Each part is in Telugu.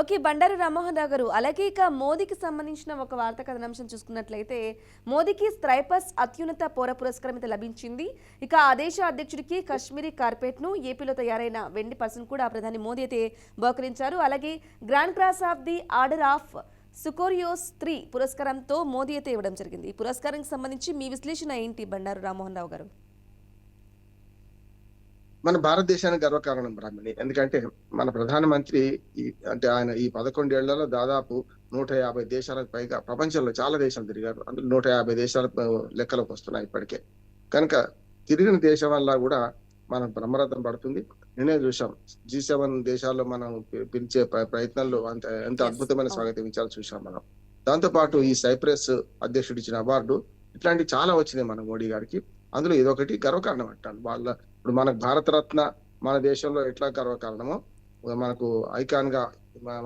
ఓకే. బండారు రామ్మోహన్ రావు గారు. అలాగే ఇక మోదీకి సంబంధించిన ఒక వార్తా కథనాంశం చూసుకున్నట్లయితే, మోదీకి స్ట్రైపర్స్ అత్యున్నత పౌర పురస్కారం అయితే లభించింది. ఇక ఆ దేశ అధ్యక్షుడికి కశ్మీరీ కార్పెట్‌ను ఏపీలో తయారైన వెండి పర్సును కూడా ప్రధాని మోదీ అయితే బహూకరించారు. అలాగే grand cross of the order of సుకోరియోస్ 3 పురస్కారంతో మోదీ అయితే ఇవ్వడం జరిగింది. ఈ పురస్కారానికి సంబంధించి మీ విశ్లేషణ ఏంటి బండారు రామ్మోహన్ రావు గారు? మన భారతదేశానికి గర్వకారణం బ్రాహ్మణి. ఎందుకంటే మన ప్రధానమంత్రి అంటే ఆయన ఈ 11 ఏళ్లలో దాదాపు 150 దేశాలకు పైగా ప్రపంచంలో చాలా దేశాలు తిరిగారు. అందులో 150 దేశాలు లెక్కలోకి వస్తున్నాయి ఇప్పటికే. కనుక తిరిగిన దేశం వల్ల కూడా మనం బ్రహ్మరథం పడుతుంది. నేనే చూసాం. G7 దేశాల్లో మనం పిలిచే ప్రయత్నంలో ఎంత యెస్. అద్భుతమైన అవును. స్వాగతం ఇచ్చారో చూసాం మనం. దాంతో పాటు ఈ సైప్రస్ అధ్యక్షుడు ఇచ్చిన అవార్డు ఇట్లాంటివి చాలా వచ్చినాయి మన మోడీ గారికి. అందులో ఇదొకటి గర్వకారణం అంటాను. ఇప్పుడు మనకు భారతరత్న మన దేశంలో ఎట్లా గర్వకారణమో మనకు ఐకాన్ గా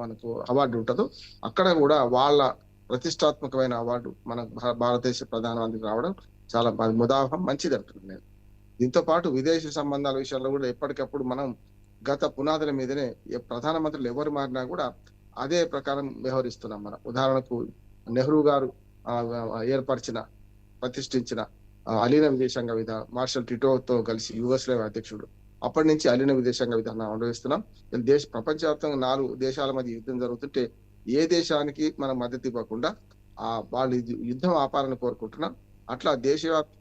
మనకు అవార్డు ఉంటుందో అక్కడ కూడా వాళ్ళ ప్రతిష్టాత్మకమైన అవార్డు మన భారతదేశ ప్రధానమంత్రికి రావడం చాలా ముదావహం, మంచిది అంటున్నాను నేను. దీంతో పాటు విదేశీ సంబంధాల విషయంలో కూడా ఎప్పటికప్పుడు మనం గత పునాదుల మీదనే ప్రధానమంత్రులు ఎవరు మారినా కూడా అదే ప్రకారం వ్యవహరిస్తున్నాం మనం. ఉదాహరణకు నెహ్రూ గారు ప్రతిష్ఠించిన అలీన విదేశాంగ విధానం, మార్షల్ టిటోతో కలిసి యుగోస్లేవియా అధ్యక్షుడు, అప్పటి నుంచి అలీన విదేశాంగ విధానం అనుభవిస్తున్నాం. ప్రపంచవ్యాప్తంగా 4 దేశాల మధ్య యుద్ధం జరుగుతుంటే ఏ దేశానికి మనం మద్దతు ఇవ్వకుండా వాళ్ళు యుద్ధం ఆపాలని కోరుకుంటున్నాం. అట్లా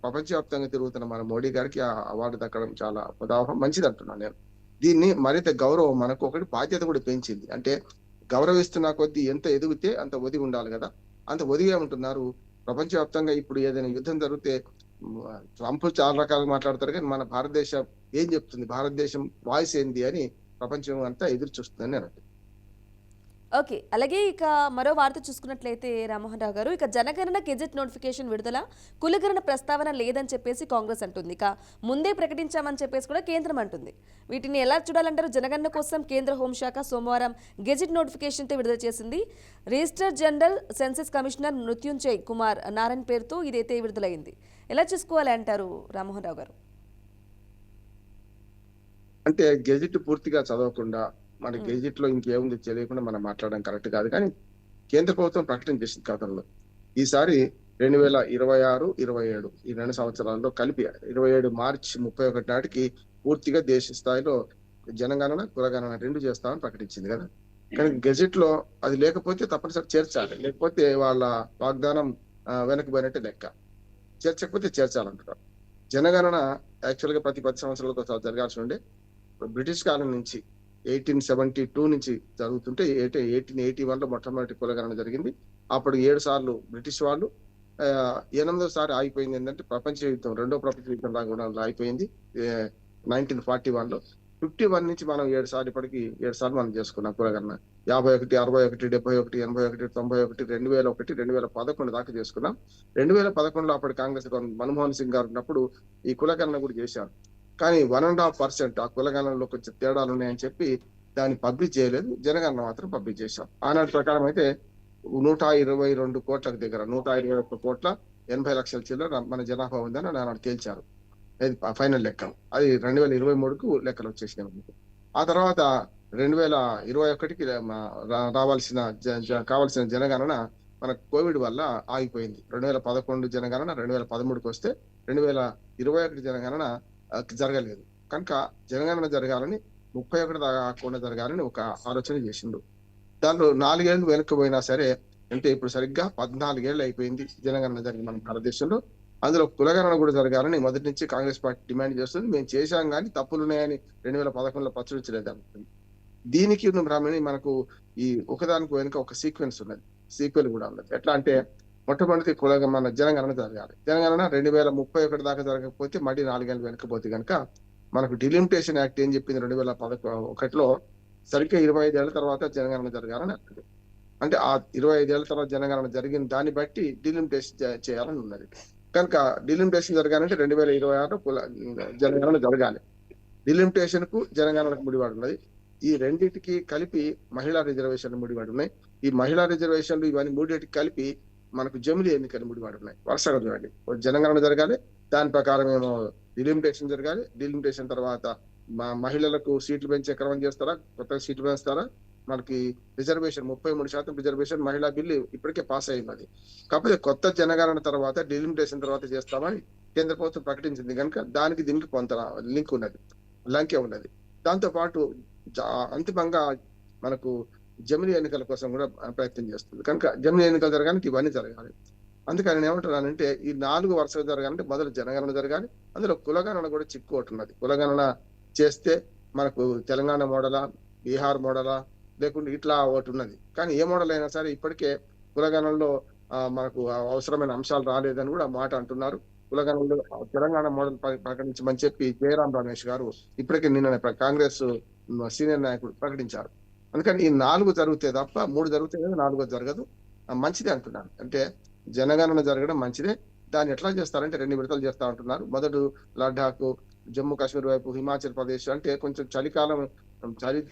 ప్రపంచవ్యాప్తంగా తిరుగుతున్న మన మోడీ గారికి ఆ అవార్డు దక్కడం చాలా ఉదాహరణ, మంచిది అంటున్నాను నేను. దీన్ని మరింత గౌరవం మనకు ఒకటి బాధ్యత కూడా పెంచింది. అంటే గౌరవిస్తున్న కొద్దీ ఎంత ఎదిగితే అంత ఒదిగి ఉండాలి కదా. అంత ఒదిగే ఉంటున్నారు. ప్రపంచవ్యాప్తంగా ఇప్పుడు ఏదైనా యుద్ధం జరిగితే ట్రంప్ చాలా రకాలుగా మాట్లాడతారు, కానీ మన భారతదేశం ఏం చెప్తుంది, భారతదేశం వాయిస్ ఏంది అని ప్రపంచం అంతా ఎదురు చూస్తుందని నేను. ఓకే. అలాగే ఇక మరో వార్త చూసుకున్నట్లయితే రామ్మోహన్ రావు గారు, ఇక జనగణన గెజెట్ నోటిఫికేషన్ విడుదల, కులగణన ప్రస్తావన లేదని చెప్పేసి కాంగ్రెస్ అంటుంది. ఇక ముందే ప్రకటించామని చెప్పేసి కూడా కేంద్రం అంటుంది. వీటిని ఎలా చూడాలంటారు? జనగణన కోసం కేంద్ర హోంశాఖ సోమవారం గెజెట్ నోటిఫికేషన్తో విడుదల చేసింది. Register general census commissioner Mrutyunjay Kumar Narayan పేరుతో ఇదైతే విడుదలైంది. ఎలా చూసుకోవాలి అంటారు రామ్మోహన్ రావు గారు? అంటే గెజిట్ పూర్తిగా చదవకుండా మన గెజిట్ లో ఇంకేముంది తెలియకుండా మనం మాట్లాడడం కరెక్ట్ కాదు. కానీ కేంద్ర ప్రభుత్వం ప్రకటన చేసింది గతంలో. ఈసారి 2026, 27 ఈ 2 సంవత్సరాల్లో కలిపి 27 మార్చి 31 నాటికి పూర్తిగా దేశ స్థాయిలో జనగణన, కులగణన 2 చేస్తామని ప్రకటించింది కదా. కానీ గెజిట్ లో అది లేకపోతే తప్పనిసరి చేర్చాలి. లేకపోతే వాళ్ళ వాగ్దానం వెనక్కిపోయినట్టే లెక్క. చేర్చకపోతే చేర్చాలంటారు. జనగణన యాక్చువల్ గా ప్రతి 10 సంవత్సరాలతో జరగాల్సి ఉండే. బ్రిటిష్ కాలం నుంచి 1872 నుంచి జరుగుతుంటే 1881 లో మొట్టమొదటి కులగణన జరిగింది. అప్పుడు 7 సార్లు బ్రిటిష్ వాళ్ళు, 8వ సారి ఆగిపోయింది. ఏంటంటే ప్రపంచ యుద్ధం, 2వ ప్రపంచ యుద్ధం లాగా కూడా ఆగిపోయింది 1941 లో. 51 నుంచి మనం 7 సార్లు, ఇప్పటికి 7 సార్లు మనం చేసుకున్నాం కులగణన. 51, 61, 71, 81, 91, 2001, 2011 దాకా చేసుకున్నాం. 2011లో అప్పటి కాంగ్రెస్ గవర్నమెంట్ మన్మోహన్ సింగ్ గారు ఉన్నప్పుడు ఈ కులగణన కూడా చేశారు. కానీ 1.5% ఆ కులగణనలో కొంచెం తేడాలు ఉన్నాయని చెప్పి దాన్ని పబ్లిష్ చేయలేదు. జనగణన మాత్రం పబ్లిష్ చేశాం. ఆనాటి ప్రకారం అయితే 122 కోట్లకు దగ్గర 121 కోట్ల 80 లక్షల చిల్లర మన జనాభా ఉందని ఆనాడు తేల్చారు. ఫైనల్ లెక్క అది 2023కు లెక్కలు వచ్చేసినాయి. ఆ తర్వాత 2021కి రావాల్సిన కావాల్సిన జనగణన మన కోవిడ్ వల్ల ఆగిపోయింది. 2011 జనగణన 2013కి వస్తే 2021 జనగణన జరగలేదు. కనుక జనగణన జరగాలని 31 దాకా కాకుండా జరగాలని ఒక ఆలోచన చేసిండు. దాంట్లో 4 ఏళ్ళు వెనక్కిపోయినా సరే, అంటే ఇప్పుడు సరిగ్గా 14 ఏళ్ళు అయిపోయింది జనగణన జరిగింది మన భారతదేశంలో. అందులో కులగణన కూడా జరగాలని మొదటి నుంచి కాంగ్రెస్ పార్టీ డిమాండ్ చేస్తుంది. మేము చేశాం కానీ తప్పులున్నాయని 2011లో ప్రచురించలేదు అనుకుంటుంది. దీనికి బ్రాహ్మణి మనకు ఈ ఒకదానికి వెనుక ఒక సీక్వెన్స్ ఉన్నది, సీక్వెల్ కూడా ఉన్నది. ఎట్లా అంటే మొట్టమొదటి మన జనగణన జరగాలి. జనగణన 2031 దాకా జరగకపోతే మళ్ళీ 4 ఏళ్ళు వెనకపోతే కనుక మనకు డిలిమిటేషన్ యాక్ట్ ఏం చెప్పింది 2011లో సరిగ్గా 25 ఏళ్ల తర్వాత జనగణన జరగాలని అంటుంది. అంటే ఆ 25 ఏళ్ల తర్వాత జనగణన జరిగిన దాన్ని బట్టి డిలిమిటేషన్ చేయాలని ఉన్నది. కనుక డిలిమిటేషన్ జరగాలంటే 2026 జనగణన జరగాలి. డిలిమిటేషన్ కు జనగణనకు ముడిపడి ఉన్నది. ఈ రెండింటికి కలిపి మహిళా రిజర్వేషన్లు ముడిపడి ఉన్నాయి. ఈ మహిళా రిజర్వేషన్లు ఇవన్నీ మూడింటికి కలిపి మనకు జమిలీ ఎన్నికలు ముడిపడి ఉన్నాయి. వరుసగా చూడండి, జనగణన జరగాలి, దాని ప్రకారం ఏమో డిలిమిటేషన్ జరగాలి. డిలిమిటేషన్ తర్వాత మహిళలకు సీట్లు పెంచే క్రమం చేస్తారా, కొత్తగా సీట్లు పెంచుతారా, మనకి రిజర్వేషన్ 33% రిజర్వేషన్ మహిళా బిల్లు ఇప్పటికే పాస్ అయింది. కాకపోతే కొత్త జనగణన తర్వాత డిలిమిటేషన్ తర్వాత చేస్తామని కేంద్ర ప్రభుత్వం ప్రకటించింది కనుక దానికి దీనికి కొంత లింక్ ఉన్నది, లంకే ఉన్నది. దాంతో పాటు అంతిమంగా మనకు జమిలీ ఎన్నికల కోసం కూడా ప్రయత్నం చేస్తుంది కనుక జమిలీ ఎన్నికలు జరగానికి ఇవన్నీ జరగాలి. అందుకని నేను ఏమంటున్నానంటే ఈ 4 వరుసగా జరగాలంటే మొదలు జనగణన జరగాలి, అందులో కులగణన కూడా చిక్కుకుంటున్నది. కులగణన చేస్తే మనకు తెలంగాణ మోడలా, బీహార్ మోడలా, లేకుంటే ఇట్లా ఒకటి ఉన్నది. కానీ ఏ మోడల్ అయినా సరే ఇప్పటికే కులగణనలో మనకు అవసరమైన అంశాలు రాలేదని కూడా మాట అంటున్నారు. కులగణనలో తెలంగాణ మోడల్ ప్రకటించమని చెప్పి జయరాం రమేష్ గారు ఇప్పటికే నిన్న కాంగ్రెస్ సీనియర్ నాయకుడు ప్రకటించారు. అందుకని ఈ 4 జరిగితే తప్ప 3 జరిగితే కదా 4 జరగదు. మంచిదే అంటున్నాను. అంటే జనగణన జరగడం మంచిదే. దాన్ని ఎట్లా చేస్తారంటే 2 విడతలు చేస్తా ఉంటున్నారు. మొదట లడాఖ్, జమ్మూ కాశ్మీర్ వైపు, హిమాచల్ ప్రదేశ్ అంటే కొంచెం చలికాలం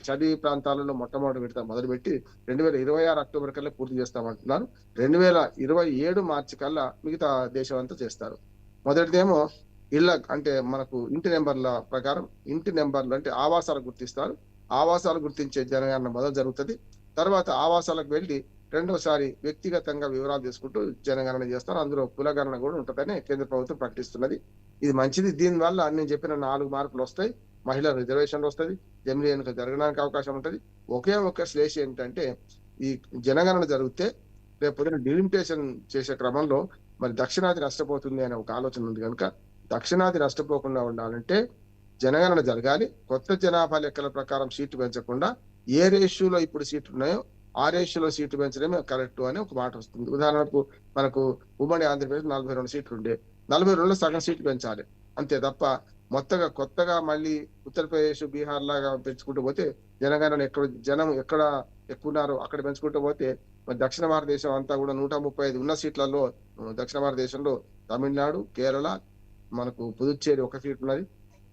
చలి ప్రాంతాలలో మొట్టమొదటి విడత మొదలుపెట్టి 2026 అక్టోబర్ కల్లా పూర్తి చేస్తామంటున్నారు. 2027 మార్చి కల్లా మిగతా దేశం అంతా చేస్తారు. మొదటిదేమో ఇళ్ళ అంటే మనకు ఇంటి నెంబర్ల ప్రకారం ఇంటి నెంబర్లు అంటే ఆవాసాలు గుర్తిస్తారు. ఆవాసాలు గుర్తించే జనగణన మొదలు జరుగుతుంది. తర్వాత ఆవాసాలకు వెళ్ళి రెండోసారి వ్యక్తిగతంగా వివరాలు తీసుకుంటూ జనగణన చేస్తారు. అందులో కులగణన కూడా ఉంటుందని కేంద్ర ప్రభుత్వం ప్రకటిస్తున్నది. ఇది మంచిది. దీనివల్ల నేను చెప్పిన 4 మార్పులు వస్తాయి. మహిళా రిజర్వేషన్లు వస్తుంది, జమిలీ ఎన్నిక జరగడానికి అవకాశం ఉంటుంది. ఒకే ఒక్క స్లేష్ ఏంటంటే ఈ జనగణన జరిగితే రేపు పొద్దున డిలిమిటేషన్ చేసే క్రమంలో మరి దక్షిణాది నష్టపోతుంది అనే ఒక ఆలోచన ఉంది కనుక దక్షిణాది నష్టపోకుండా ఉండాలంటే జనగణన జరగాలి. కొత్త జనాభా లెక్కల ప్రకారం సీట్లు పెంచకుండా ఏ రేషియోలో ఇప్పుడు సీట్లు ఉన్నాయో ఆ రేషియోలో సీట్లు పెంచడమే కరెక్ట్ అని ఒక మాట వస్తుంది. ఉదాహరణకు మనకు ఉమ్మడి ఆంధ్రప్రదేశ్ 42 సీట్లు ఉండే 42లో సగం సీట్లు పెంచాలి అంతే తప్ప కొత్తగా మళ్ళీ ఉత్తరప్రదేశ్, బీహార్ లాగా పెంచుకుంటూ పోతే జనగణన జనం ఎక్కడ ఎక్కువ ఉన్నారో అక్కడ పెంచుకుంటూ పోతే మరి దక్షిణ భారతదేశం అంతా కూడా 135 ఉన్న సీట్లలో దక్షిణ భారతదేశంలో తమిళనాడు, కేరళ, మనకు పుదుచ్చేరి ఒక సీట్ ఉన్నది,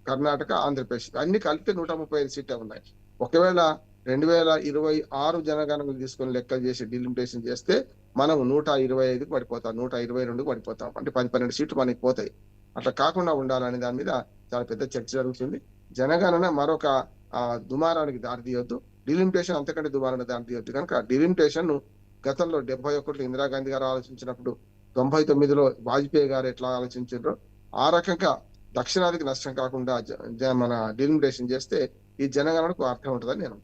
కర్ణాటక, ఆంధ్రప్రదేశ్ అన్ని కలిపితే 135 సీట్లు ఉన్నాయి. ఒకవేళ 2026 జనగణనలు తీసుకొని లెక్కలు చేసి డిలిమిటేషన్ చేస్తే మనం 125కి పడిపోతాం, 122కి పడిపోతాం. అంటే 10-12 సీట్లు మనకి పోతాయి. అట్లా కాకుండా ఉండాలనే దాని మీద చాలా పెద్ద చర్చ జరుగుతుంది. జనగణన మరొక దుమారానికి దారితీయొద్దు, డిలిమిటేషన్ అంతకంటే దుమారానికి దారితీయొద్దు. కనుక డిలిమిటేషన్ ను గతంలో 71లో ఇందిరాగాంధీ గారు ఆలోచించినప్పుడు, 99లో వాజ్పేయి గారు ఎట్లా ఆలోచించారో ఆ రకంగా దక్షిణాదికి నష్టం కాకుండా మన డిలిమిటేషన్ చేస్తే ఈ జనగణనకు అర్థం ఉంటుందని నేను